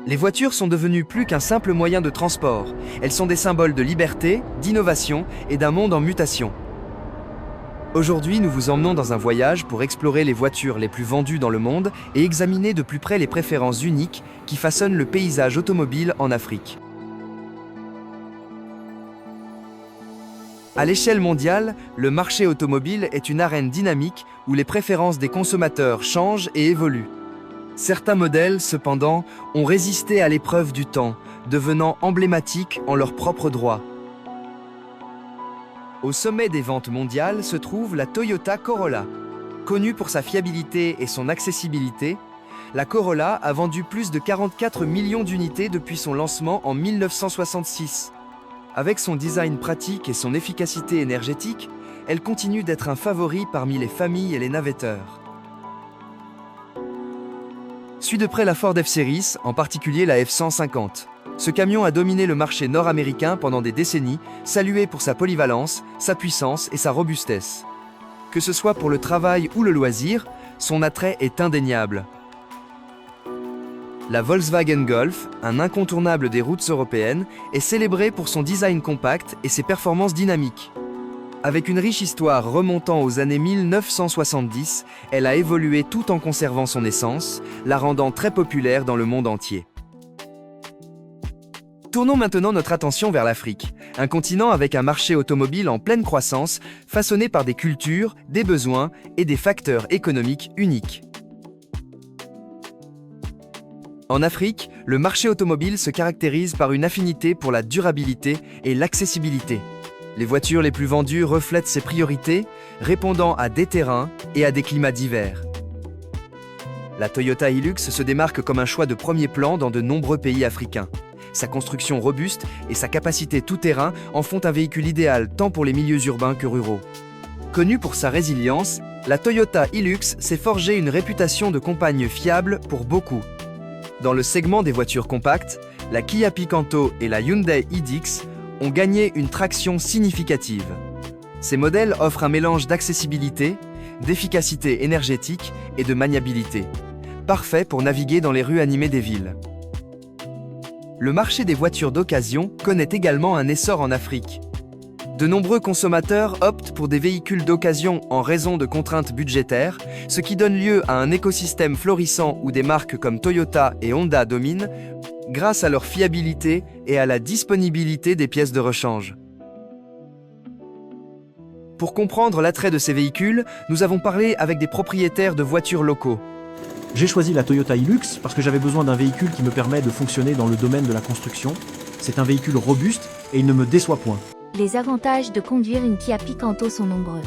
Les voitures sont devenues plus qu'un simple moyen de transport. Elles sont des symboles de liberté, d'innovation et d'un monde en mutation. Aujourd'hui, nous vous emmenons dans un voyage pour explorer les voitures les plus vendues dans le monde et examiner de plus près les préférences uniques qui façonnent le paysage automobile en Afrique. À l'échelle mondiale, le marché automobile est une arène dynamique où les préférences des consommateurs changent et évoluent. Certains modèles, cependant, ont résisté à l'épreuve du temps, devenant emblématiques en leur propre droit. Au sommet des ventes mondiales se trouve la Toyota Corolla. Connue pour sa fiabilité et son accessibilité, la Corolla a vendu plus de 44 millions d'unités depuis son lancement en 1966. Avec son design pratique et son efficacité énergétique, elle continue d'être un favori parmi les familles et les navetteurs. Suit de près la Ford F-Series, en particulier la F-150. Ce camion a dominé le marché nord-américain pendant des décennies, salué pour sa polyvalence, sa puissance et sa robustesse. Que ce soit pour le travail ou le loisir, son attrait est indéniable. La Volkswagen Golf, un incontournable des routes européennes, est célébrée pour son design compact et ses performances dynamiques. Avec une riche histoire remontant aux années 1970, elle a évolué tout en conservant son essence, la rendant très populaire dans le monde entier. Tournons maintenant notre attention vers l'Afrique, un continent avec un marché automobile en pleine croissance, façonné par des cultures, des besoins et des facteurs économiques uniques. En Afrique, le marché automobile se caractérise par une affinité pour la durabilité et l'accessibilité. Les voitures les plus vendues reflètent ces priorités, répondant à des terrains et à des climats divers. La Toyota Hilux se démarque comme un choix de premier plan dans de nombreux pays africains. Sa construction robuste et sa capacité tout-terrain en font un véhicule idéal tant pour les milieux urbains que ruraux. Connue pour sa résilience, la Toyota Hilux s'est forgée une réputation de compagne fiable pour beaucoup. Dans le segment des voitures compactes, la Kia Picanto et la Hyundai iDix ont gagné une traction significative. Ces modèles offrent un mélange d'accessibilité, d'efficacité énergétique et de maniabilité, parfait pour naviguer dans les rues animées des villes. Le marché des voitures d'occasion connaît également un essor en Afrique. De nombreux consommateurs optent pour des véhicules d'occasion en raison de contraintes budgétaires, ce qui donne lieu à un écosystème florissant où des marques comme Toyota et Honda dominent, grâce à leur fiabilité et à la disponibilité des pièces de rechange. Pour comprendre l'attrait de ces véhicules, nous avons parlé avec des propriétaires de voitures locaux. J'ai choisi la Toyota Hilux parce que j'avais besoin d'un véhicule qui me permet de fonctionner dans le domaine de la construction. C'est un véhicule robuste et il ne me déçoit point. Les avantages de conduire une Kia Picanto sont nombreux.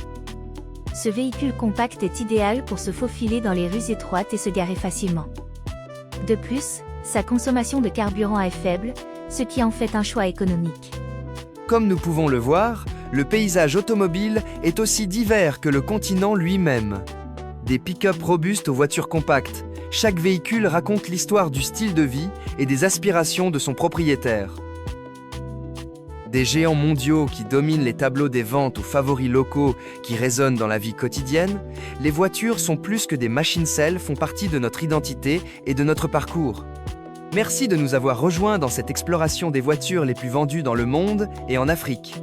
Ce véhicule compact est idéal pour se faufiler dans les rues étroites et se garer facilement. De plus, sa consommation de carburant est faible, ce qui en fait un choix économique. Comme nous pouvons le voir, le paysage automobile est aussi divers que le continent lui-même. Des pick-up robustes aux voitures compactes, chaque véhicule raconte l'histoire du style de vie et des aspirations de son propriétaire. Des géants mondiaux qui dominent les tableaux des ventes aux favoris locaux qui résonnent dans la vie quotidienne, les voitures sont plus que des machines-selles, font partie de notre identité et de notre parcours. Merci de nous avoir rejoints dans cette exploration des voitures les plus vendues dans le monde et en Afrique.